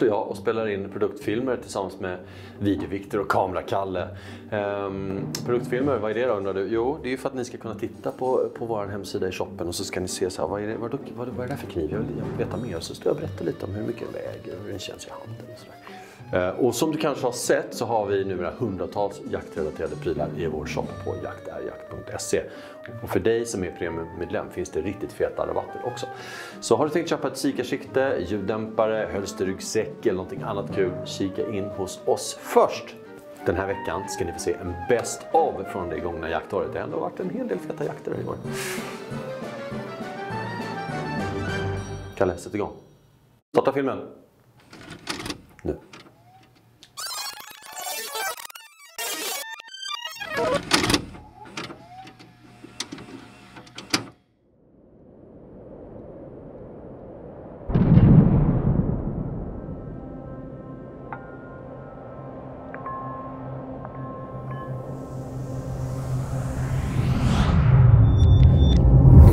och jag och spelar in produktfilmer tillsammans med Videoviktor och Kamerakalle. Produktfilmer, vad är det då undrar du? Jo, det är ju för att ni ska kunna titta på vår hemsida i shoppen och så ska ni se så här, vad är det där för kniv? Jag vill veta mer, så ska jag berätta lite om hur mycket den väger och hur den känns i handen och sådär. Och som du kanske har sett så har vi numera hundratals jaktrelaterade prylar i vår shop på jaktarjakt.se. Och för dig som är premiummedlem finns det riktigt feta rabatter också. Så har du tänkt köpa ett kikarsikte, ljuddämpare, hölsterryggsäck eller någonting annat kul, kika in hos oss först. Den här veckan ska ni få se en best of från det gångna jaktåret. Det har ändå varit en hel del feta jakter i år. Kalle, sätt igång. Starta filmen. Nu.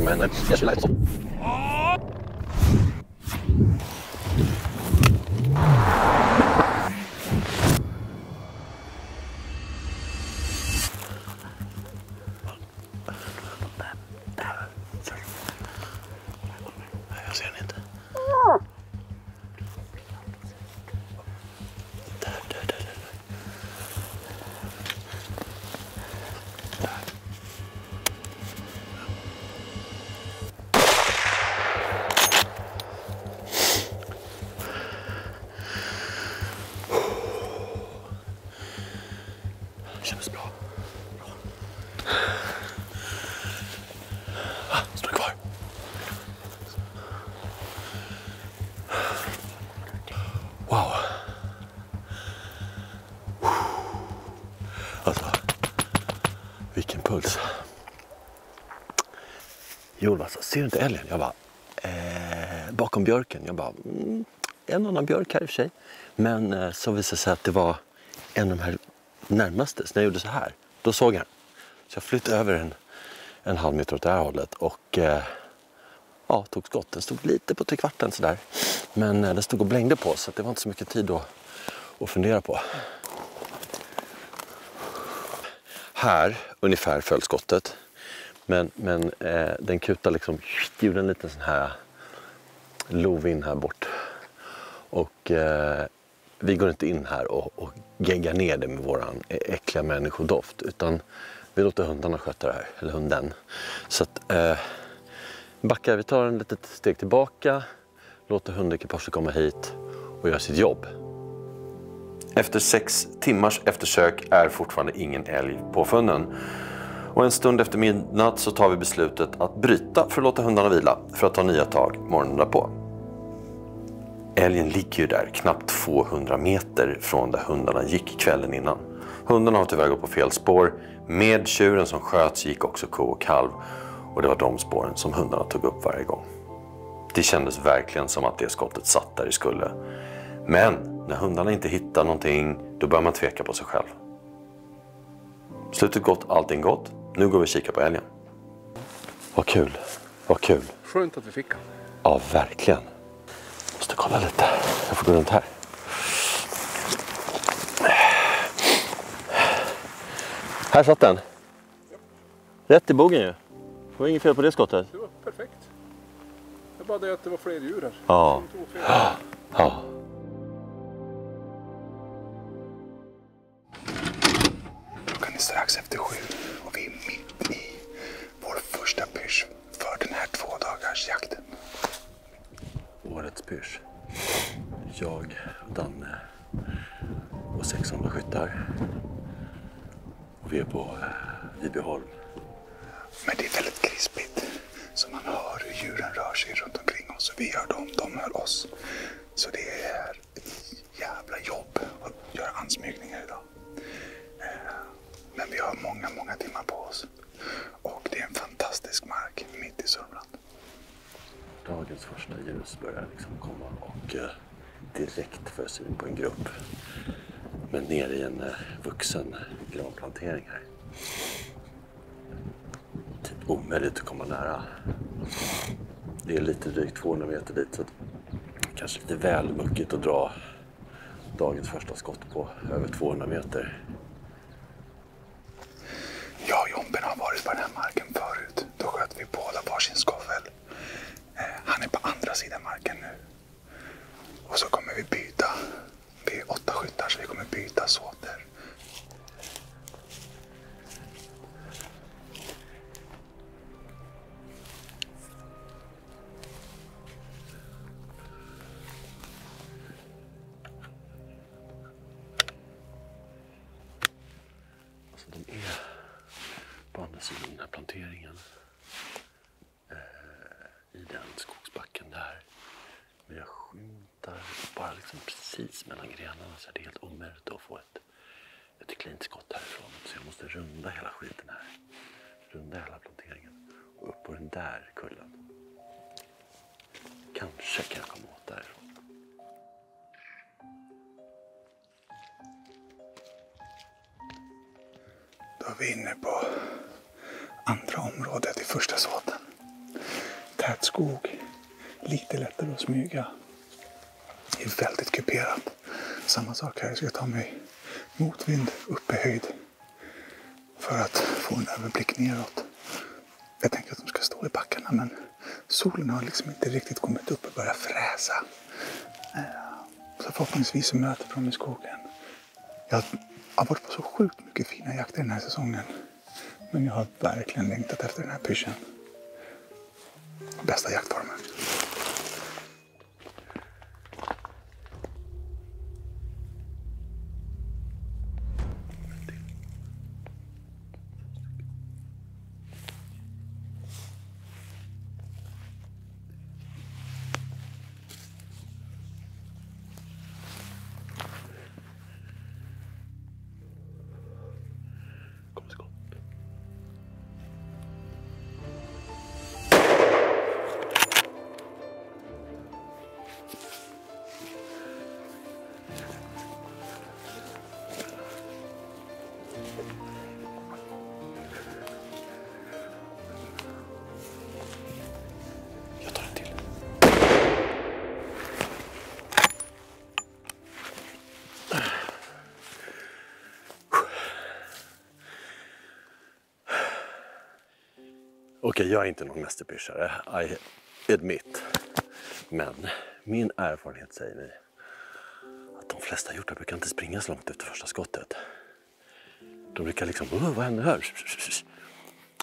Men jag skulle läsa så. Jag ser den inte. Där. Känns bra. Står kvar. Wow. Alltså, vilken puls. Jo, alltså, ser du inte älgen? Jag bara, bakom björken. Jag bara, en annan björk här i och för sig. Men så visade det sig att det var en av de här närmaste. Så när jag gjorde så här, då såg jag den. Så jag flyttade över en halv meter åt det här hållet och tog skott. Den stod lite på 3/4 sådär. Men den stod och blängde på så det var inte så mycket tid att fundera på. Här ungefär föll skottet. Men den kutade liksom, gjorde en liten sån här lov in här bort. Och vi går inte in här och geggar ner det med våran äckliga människodoft. Utan vi låter hundarna sköta det här, eller hunden. Så att backar, vi tar en litet steg tillbaka. Låter hundekipaget komma hit och göra sitt jobb. Efter 6 timmars eftersök är fortfarande ingen älg påfunnen. Och en stund efter midnatt så tar vi beslutet att bryta för att låta hundarna vila. För att ta nya tag morgonen därpå. Älgen ligger ju där knappt 200 meter från där hundarna gick kvällen innan. Hundarna har tyvärr gått på fel spår. Med tjuren som sköts gick också ko och kalv. Och det var de spåren som hundarna tog upp varje gång. Det kändes verkligen som att det skottet satt där det skulle. Men när hundarna inte hittar någonting, då börjar man tveka på sig själv. Slutet gott, allting gott. Nu går vi och kika på älgen. Vad kul, vad kul. Skönt att vi fick den. Ja, verkligen. Måste kolla lite. Jag får gå runt här. Här satt den. Rätt i bogen ju. Det var inget fel på det skottet. Det var perfekt. Det var bara det att det var fler djur här. Ja. Ja. Klockan är strax efter 7 och vi är mitt i vår första pysch för den här 2-dagarsjakten. Årets pysch. Jag, Danne och 600 skyttar. Och vi är på Vibyholm. Men det är väldigt krispigt. Så man hör hur djuren rör sig runt omkring oss. Vi hör dem, de hör oss. Så det är ett jävla jobb att göra ansmygningar idag. Men vi har många timmar på oss. Och det är en fantastisk mark mitt i Sörmland. Dagens första ljus börjar liksom komma och direkt får jag syn på en grupp. Men nere i en vuxen granplantering här. Typ omöjligt att komma nära. Det är lite drygt 200 meter dit så kanske lite väl muckigt att dra dagens första skott på över 200 meter. Jag och Jompen har varit på den här marken förut. Då sköt vi båda varsin skovel. Han är på andra sidan marken nu. Och så kommer vi byta. Vi är 8 skyttar så vi kommer byta såter. Alltså de är på andra sidan den här planteringen. I den skogsbacken där. Men jag skymtar bara liksom precis mellan grenarna så är det helt omöjligt att få ett klint skott härifrån. Så jag måste runda hela skiten här. Runda hela planteringen. Och upp på den där kullen. Kanske kan jag komma åt därifrån. Då är vi inne på andra området i första såten. Tät skog. Lite lättare att smyga. Det är väldigt kuperat. Samma sak här. Jag ska ta mig motvind upp i höjd. För att få en överblick neråt. Jag tänker att de ska stå i backarna. Men solen har liksom inte riktigt kommit upp och börjat fräsa. Så förhoppningsvis så möter de i skogen. Jag har varit på så sjukt mycket fina jakter den här säsongen. Men jag har verkligen längtat efter den här pyschen. Bästa jaktformen. Okej, jag är inte någon mästerpyschare, I admit. Men min erfarenhet säger mig att de flesta hjortar brukar inte springa så långt efter första skottet. De brukar liksom, vad händer här?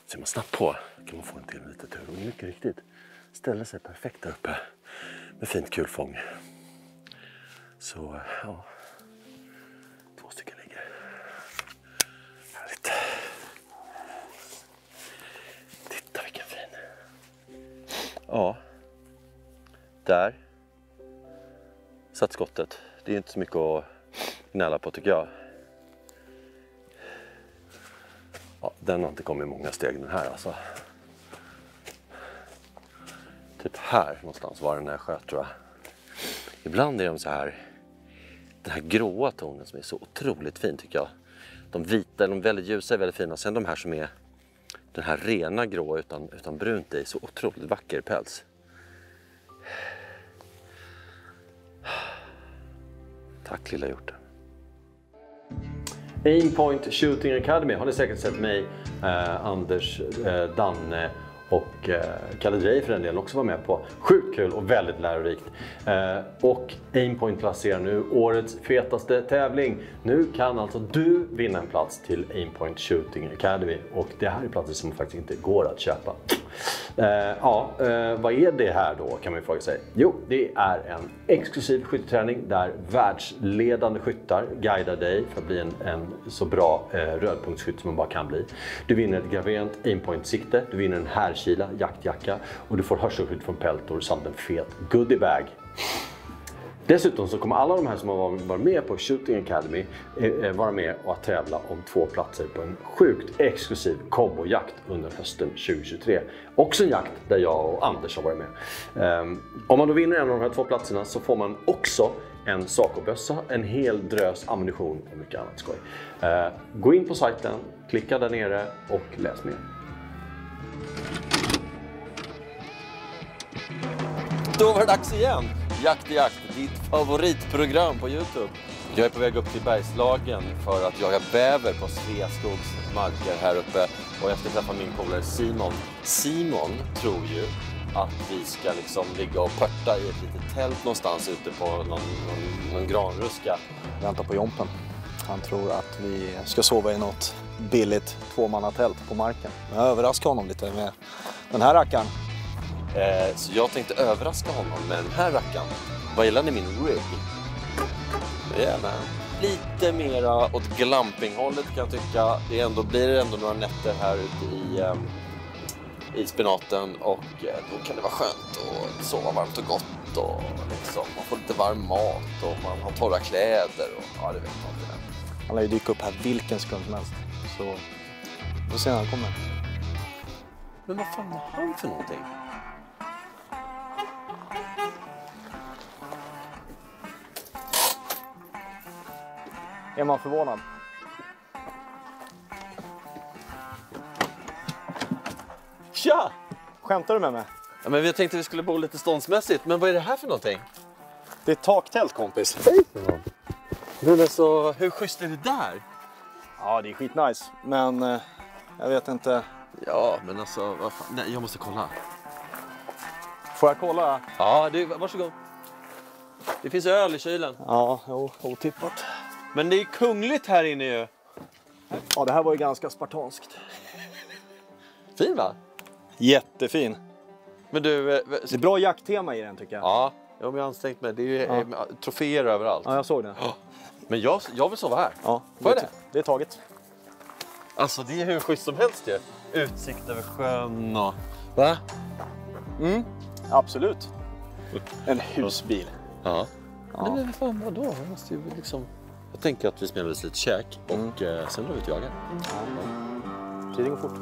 Så är man snabbt på, kan man få en till lite tur. Och mycket riktigt ställer sig perfekt där uppe med fint kulfång. Så ja, 2 stycken ligger. Härligt. Titta vilken fin. Ja, där satt skottet. Det är inte så mycket att gnälla på tycker jag. Ja, den har inte kommit många steg den här alltså. Typ här någonstans var den när jag sköt tror jag. Ibland är de så här, den här gråa tonen som är så otroligt fin tycker jag. De vita, de väldigt ljusa är väldigt fina. Sen de här som är den här rena grå utan brunt i, så otroligt vacker päls. Tack lilla hjorten. Aimpoint Shooting Academy har ni säkert sett mig, Anders, Danne och Kalle Drej för den delen också var med på. Sjukt kul och väldigt lärorikt. Och Aimpoint lanserar nu årets fetaste tävling. Nu kan alltså du vinna en plats till Aimpoint Shooting Academy. Och det här är platser som faktiskt inte går att köpa. Vad är det här då kan man ju fråga sig. Jo, det är en exklusiv skytteträning där världsledande skyttar guidar dig för att bli en så bra rödpunktsskytt som man bara kan bli. Du vinner ett graverant aimpoint-sikte, du vinner en härkila, jaktjacka och du får hörselskydd från Peltor samt en fet goodiebag. Dessutom så kommer alla de här som har varit med på Shooting Academy vara med och tävla om 2 platser på en sjukt exklusiv kombojakt under hösten 2023. Också en jakt där jag och Anders har varit med. Om man då vinner en av de här 2 platserna så får man också en sakobössa, en hel drös ammunition och mycket annat skoj. Gå in på sajten, klicka där nere och läs mer. Då var det dags igen. Jakt i jakt, ditt favoritprogram på YouTube. Jag är på väg upp till Bergslagen för att jaga bäver på Sveaskogs marker här uppe. Och jag ska träffa min polare Simon. Simon tror ju att vi ska liksom ligga och pörta i ett litet tält någonstans ute på någon granruska. Vänta på Jompen. Han tror att vi ska sova i något billigt tvåmannatält på marken. Jag överraskar honom lite med den här rackaren. Så jag tänkte överraska honom med den här rackaren. Vad gillar ni min rig? Gärna. Lite mera åt glampinghållet kan jag tycka. Blir det ändå några nätter här ute i spenaten. Och då kan det vara skönt att sova varmt och gott. Och liksom, man får lite varm mat och man har torra kläder. Och, ja, det vet man inte. Han lär ju dyka upp här vilken sekund som helst. Så vi får se när han kommer. Men vad fan är han för någonting? Är man förvånad? Tja! Skämtar du med mig? Ja, men vi tänkte att vi skulle bo lite ståndsmässigt. Men vad är det här för någonting? Det är ett taktält, kompis. Men alltså, hur schysst är det där? Ja, det är skitnice. Men jag vet inte. Ja, men alltså, vad fan? Nej, jag måste kolla. Får jag kolla? Ja, varsågod. Det finns öl i kylen. Ja, otippat. Men det är kungligt här inne ju. Ja, det här var ju ganska spartanskt. Fin va? Jättefin. Men du... Det är bra jakttema i den tycker jag. Ja, jag har ansträngt mig. Det är ju troféer överallt. Ja, jag såg det. Men jag vill sova här. Ja, får jag det? Det är taget. Alltså det är hur schysst som helst ju. Utsikt över sjön och... Va? Mm, absolut. En husbil. Ja. Ja. Nej, men vad fan, vadå? Jag måste ju liksom... Jag tänker att vi smäller lite käk och sen drar vi ut och jagar. Tiden går fort.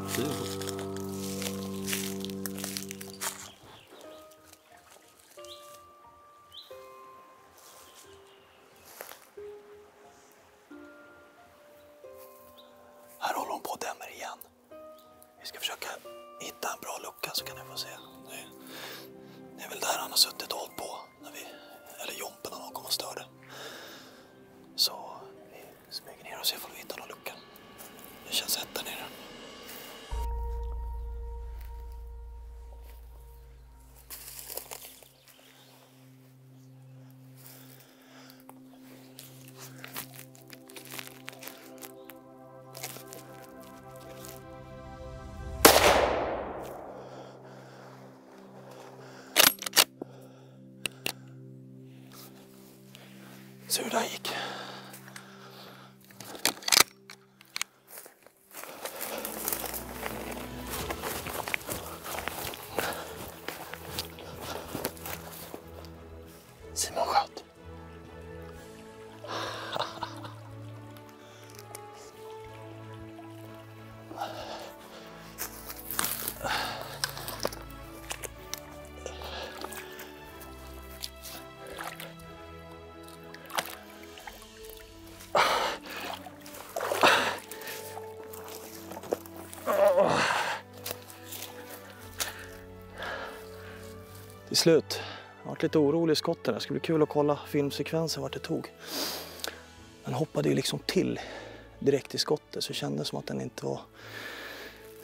Här håller de på och dämmer igen. Vi ska försöka hitta en bra lucka så kan ni få se. Det är väl där han har suttit och hållit på när eller Jompen när någon kom och störde. Så vi smyger ner och ser om vi hittar någon lucka. Det känns hett där nere. Så hur det gick. Simon sköt. Till slut. Jag har varit lite orolig i skotten. Det skulle bli kul att kolla filmsekvensen vart det tog. Den hoppade ju liksom till direkt i skottet så det kändes som att den inte var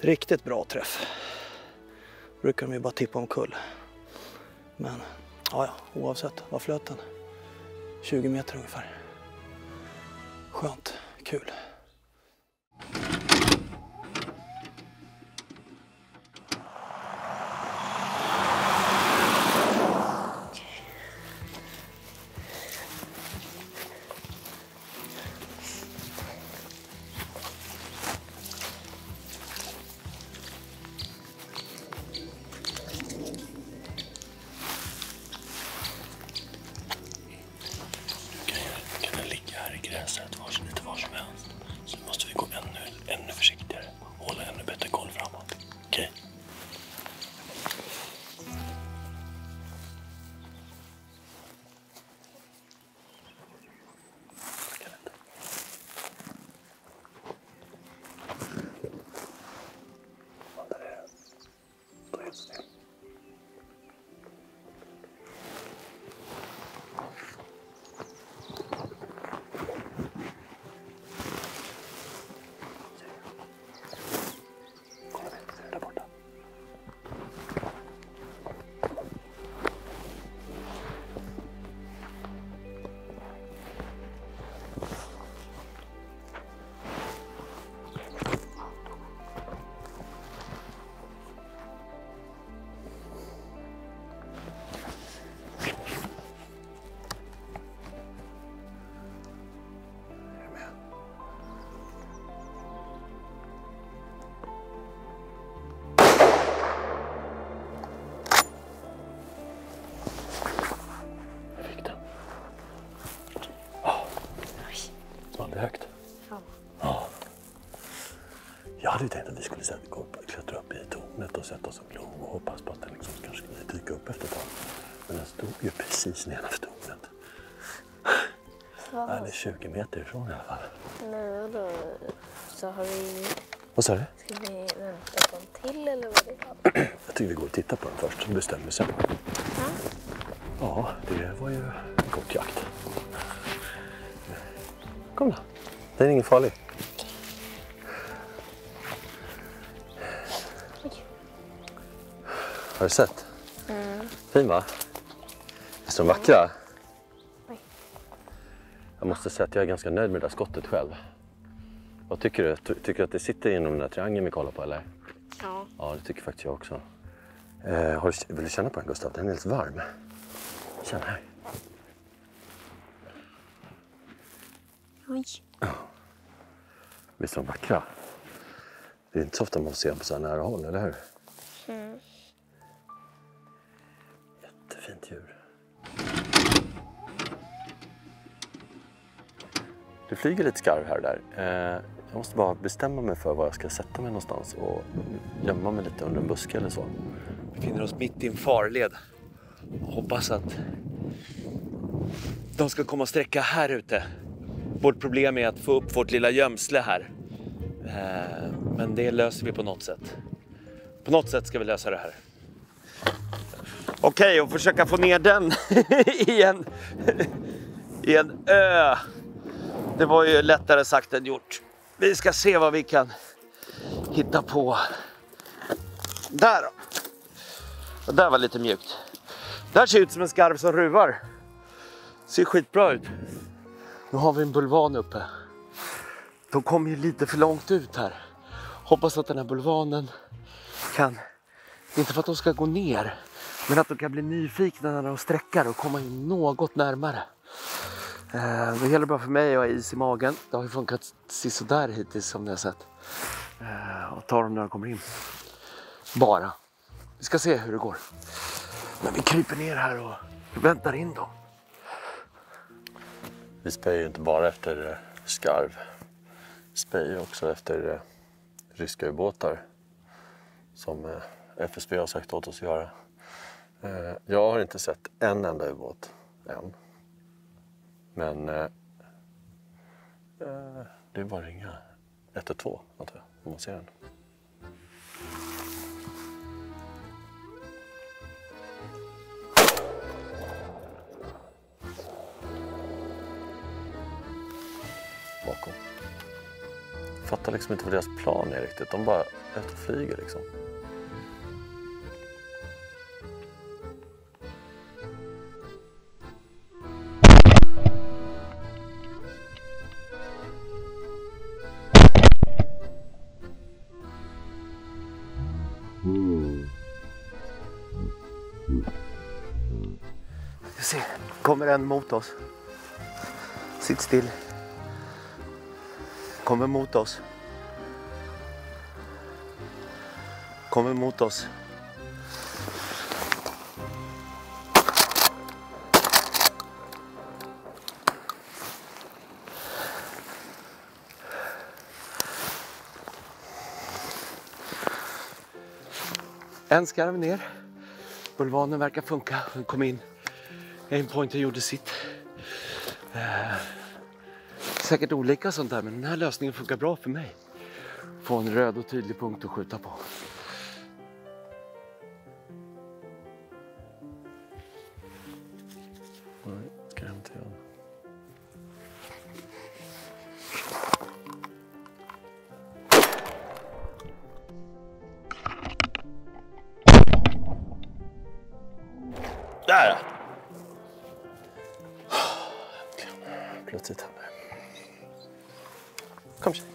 riktigt bra träff. Brukar de ju bara tippa omkull. Men ja, oavsett. Vad flöt den? 20 meter ungefär. Skönt. Kul. Kan den ligga här i gräset lite var som helst. hade ju tänkt att vi skulle klättra upp i tornet och sätta oss och glo och hoppas på att den liksom kanske skulle dyka upp efter ett tag. Men den stod ju precis nedanför tornet. Ja, det är 20 meter ifrån i alla fall. Nej, då så har vi... Vad sa du? Ska vi vänta på en till eller vad det är? Jag tycker vi går och tittar på den först och bestämmer sen. Ja. Ja, det var ju en kort jakt. Kom då. Den är ingen farlig. Har du sett? Fin va? Visst är de vackra? Oj. Jag måste säga att jag är ganska nöjd med det där skottet själv. Vad tycker du? Tycker du att det sitter inom den där triangeln vi kollar på eller? Ja. Ja, det tycker faktiskt jag också. Vill du känna på den Gustav? Den är helt varm. Känn här. Oj. Visst är de vackra? Det är inte så ofta man ser dem på så här nära håll, eller hur? Mm. Jättefint djur. Det flyger lite skarv här och där. Jag måste bara bestämma mig för var jag ska sätta mig någonstans och gömma mig lite under en buske eller så. Vi befinner oss mitt i en farled. Hoppas att de ska komma och sträcka här ute. Vårt problem är att få upp vårt lilla gömsle här. Men det löser vi på något sätt. På något sätt ska vi lösa det här. Okej, och försöka få ner den i en ö. Det var ju lättare sagt än gjort. Vi ska se vad vi kan hitta på. Där då. Och där var lite mjukt. Där ser ut som en skarv som ruvar. Ser skitbra ut. Nu har vi en bulvan uppe. De kommer ju lite för långt ut här. Hoppas att den här bulvanen kan, inte för att de ska gå ner, men att de kan bli nyfikna när de sträckar och komma in något närmare. Det gäller bara för mig att ha is i magen. Det har ju funkat sådär hittills som ni har sett. Och ta dem när de kommer in. Bara. Vi ska se hur det går. Men vi kryper ner här och väntar in dem. Vi spöjer ju inte bara efter skarv. Vi spöjer också efter ryska ubåtar. Som FSB har sagt åt oss att göra. Jag har inte sett en enda ubåt än. Men det är bara att ringa 112 om man ser den. Bakom. Jag fattar liksom inte vad deras plan är riktigt. De bara efter flyger liksom. Se, kommer en mot oss. Sitt still. Kommer mot oss. Kommer mot oss. En skarv ner. Bulvanen verkar funka. Den kom in. Aimpointer gjorde sitt. Säkert olika sånt där, men den här lösningen funkar bra för mig. Få en röd och tydlig punkt att skjuta på. Nej, ska jag inte göra. Där! Plötsligt här. Kom tjej.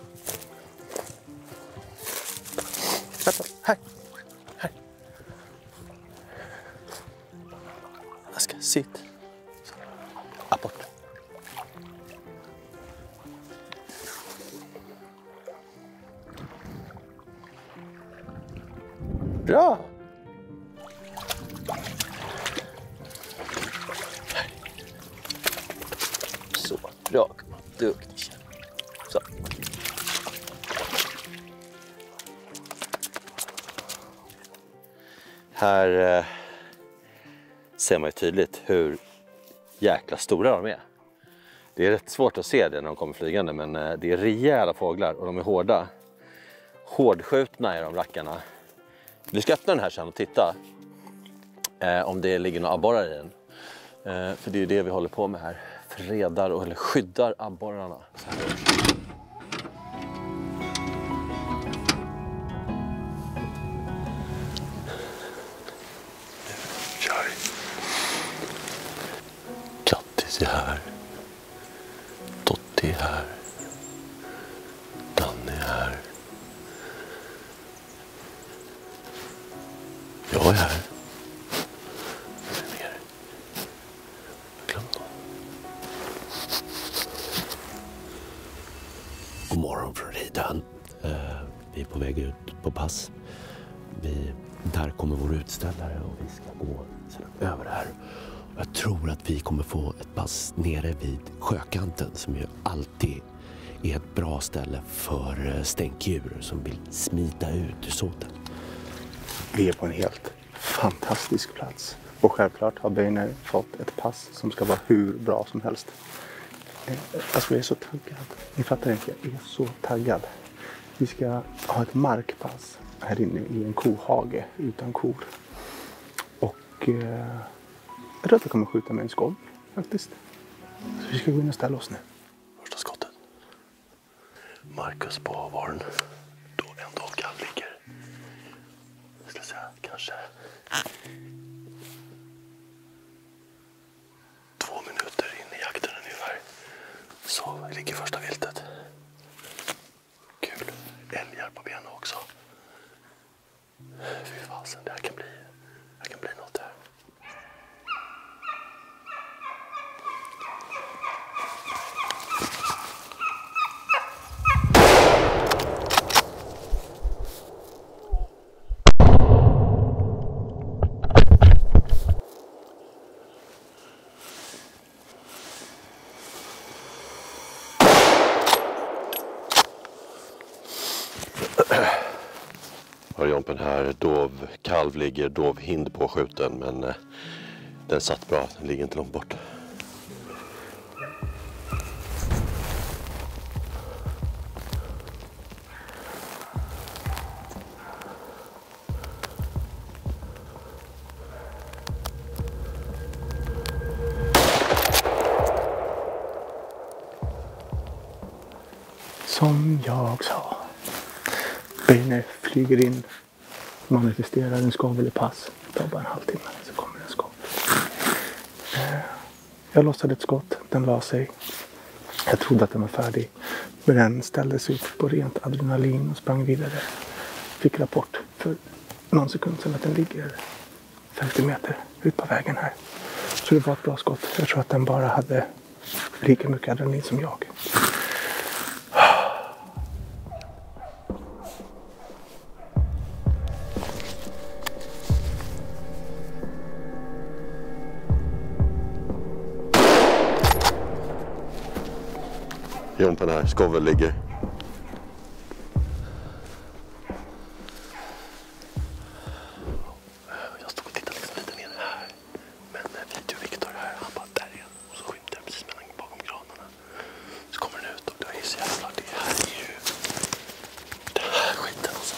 Vänta, här. Här. Jag ska sitta. Apport. Bra! Så, bra. Duktig. Så. Här ser man ju tydligt hur jäkla stora de är. Det är rätt svårt att se det när de kommer flygande, men det är rejäla fåglar och de är hårda. Hårdskjutna är de rackarna. Vi ska öppna den här sen och titta om det ligger några abborrar i den. För det är ju det vi håller på med här. Fredar eller skyddar abborrarna. Kattis är här. Dotti är här. Danne är här. Jag är här. God morgon från Ridön. Vi är på väg ut på pass. Där kommer vår utställare och vi ska gå över här. Jag tror att vi kommer få ett pass nere vid sjökanten som ju alltid är ett bra ställe för stänkdjur som vill smita ut ur såten. Vi är på en helt fantastisk plats. Och självklart har Beiner fått ett pass som ska vara hur bra som helst. Alltså jag är så taggad. Ni fattar inte, jag är så taggad. Vi ska ha ett markpass här inne i en kohage utan kor. Och jag tror att jag kommer skjuta med en skål faktiskt. Så vi ska gå in och ställa oss nu. Första skottet. Marcus på varn. Då en dovkalv ligger. Jag ska säga kanske 2 minuter in i jakten ungefär. Så ligger första viltet. Kul. Älgar på benen också. Fy fasen, det här kan bli något där. Jompen här, dovkalv ligger, dovhind på skjuten, men den satt bra, den ligger inte långt bort. Som jag sa. Beiner flyger in, manifesterar en skavel i pass. Det tar bara en halvtimme så kommer en skavel. Jag lossade ett skott, den la sig. Jag trodde att den var färdig. Men den ställdes ut på rent adrenalin och sprang vidare. Fick rapport för någon sekund sedan att den ligger 50 meter ut på vägen här. Så det var ett bra skott. Jag tror att den bara hade lika mycket adrenalin som jag. Jompen här, skovel ligger. Jag stod och tittade liksom lite ner här. Men video Viktor här, han bara där igen. Och så skymtar den precis bakom granarna. Så kommer den ut och då är så jävla, det här är ju det här skiten alltså.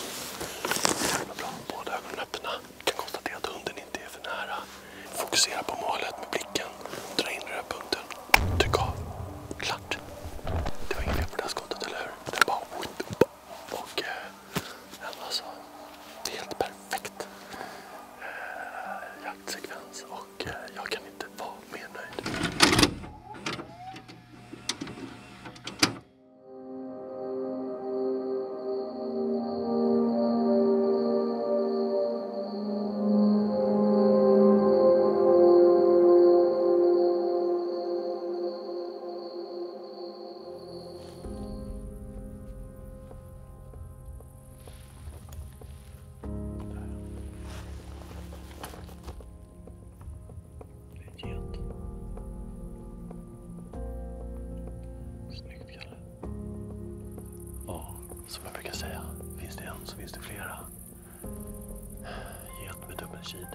Jävla bra, båda ögonen öppna. Kan konstatera att hunden inte är för nära. Fokusera på målet med blicken. Dra in rödpunkten. Tryck av. Klart. Det var inget fel på det här skottet, eller hur? Det bara och alltså helt perfekt jaktsekvens och jag kan inte vara mer nöjd. Snyggt, Kalle. Ja, som jag brukar säga, finns det en så finns det flera. Get med dubbelkid.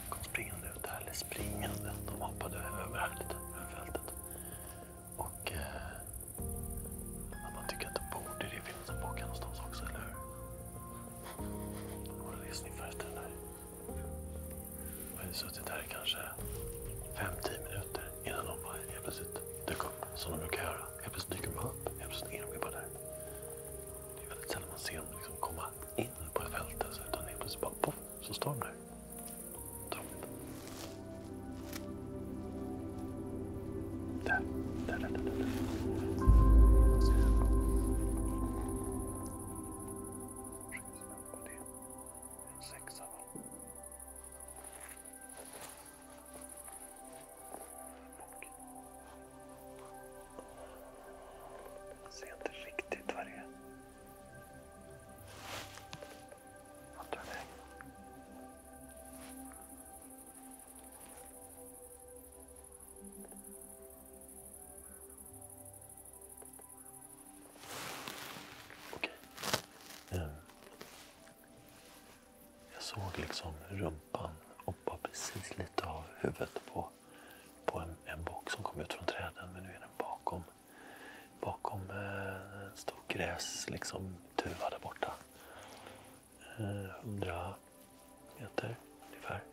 Kom springande ut där, eller springande. De hoppade över här lite, över fältet. Och man tycker att det borde det finnas en bock någonstans också, eller hur? Och det sniffar efter den där. Jag hade suttit där i kanske 5-10 minuter innan de bara helt plötsligt dök upp, som de brukar göra. Helt plötsligt dyker de upp, helt plötsligt är de bara där. Det är väldigt sällan man ser dem liksom komma in på ett fält, alltså, utan helt plötsligt bara poff, så står de där. Tråkigt. Där. Ser inte riktigt vad det är. Vart tar vägen? Okej. Jag såg liksom rumpan och bara precis lite av huvudet på en bock som kom ut från träden, men nu är den bakom en stor gräs liksom tuva där borta. 100 meter ungefär.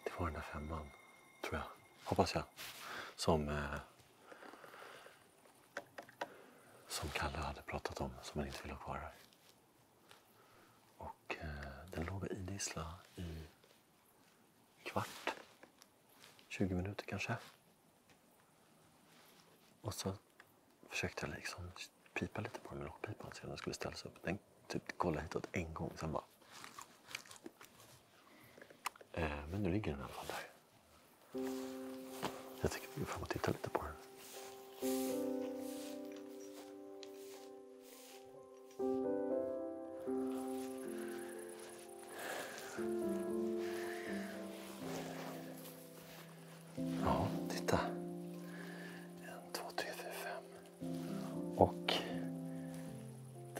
Det var den där 5:an, tror jag. Hoppas jag. Som Kalle hade pratat om, som han inte ville ha kvar här. Och den låg i idissla i kvart. 20 minuter kanske. Och så försökte jag liksom pipa lite på den med lockpipan så den skulle ställa sig upp. Den typ kollade hitåt en gång, sen bara... Men nu ligger den i alla fall där. Jag tycker vi går fram och tittar lite på den. Ja, titta. 1, 2, 3, 4, 5. Och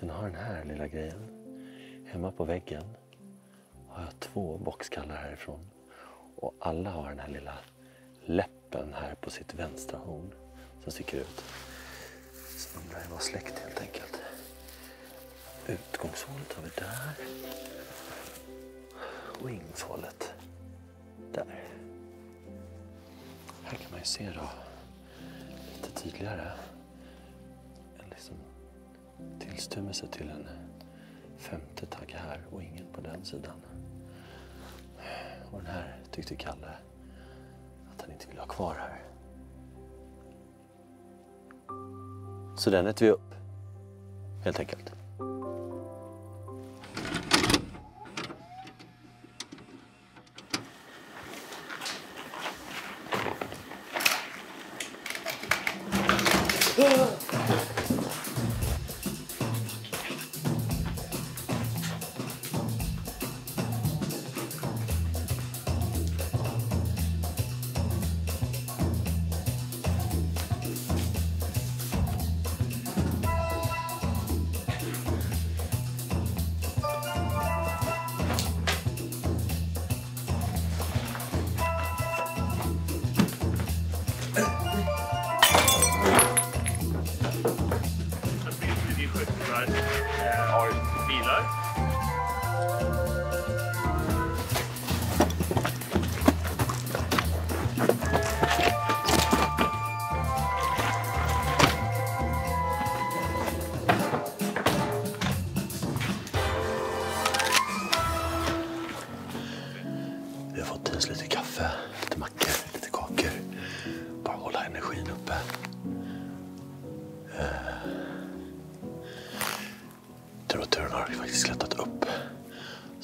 den har den här lilla grejen. Hemma på väggen har jag 2 boxkallar härifrån. Och alla har den här lilla läppen här på sitt vänstra horn som sticker ut. Så undrar jag vad släkt helt enkelt. Utgångshålet har vi där. Och ingångshålet där. Här kan man ju se då lite tydligare en liksom tillstymmelse till en 5:e tagg här och ingen på den sidan. Och den här tyckte Kalle att han inte ville ha kvar här. Så den äter vi upp, helt enkelt.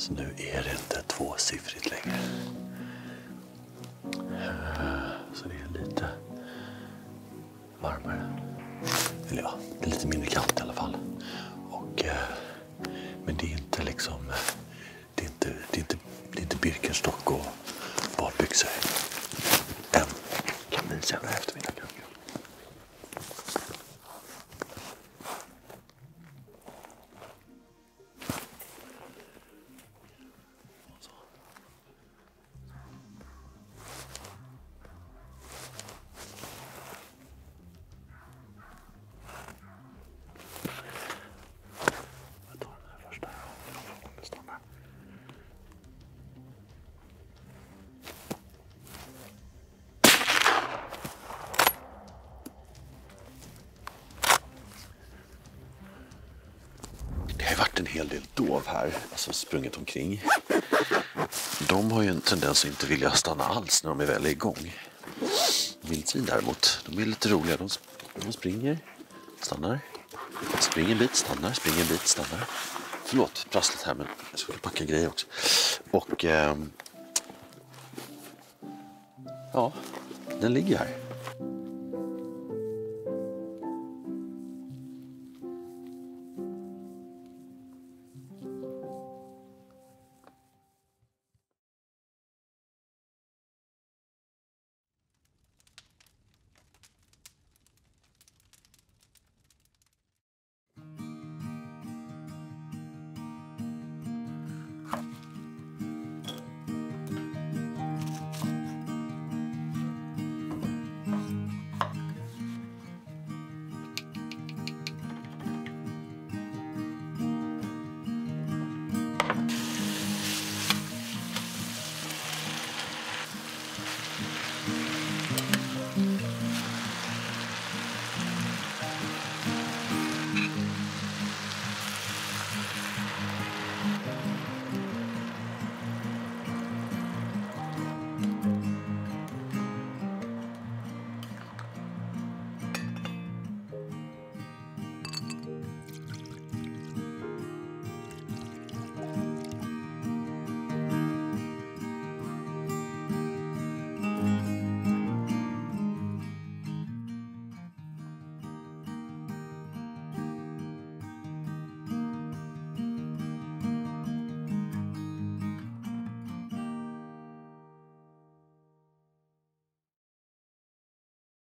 Så nu är det inte tvåsiffrigt längre. Så det är lite varmare. Eller ja, det är lite mindre kallt i alla fall. Och, men det är inte liksom... Det är inte Birkenstock och badbyxor. Än. Kan bli senare eftermiddag kanske. Jag tar den här första. Det har varit en hel del dov här, alltså sprungit omkring. De har ju en tendens att inte vilja stanna alls när de är väl igång. Vildsvin däremot, de är lite roliga. De springer, stannar, springer en bit, stannar, springer en bit, stannar. Förlåt, prassligt här, men jag ska packa grejer också. Och ja, den ligger här.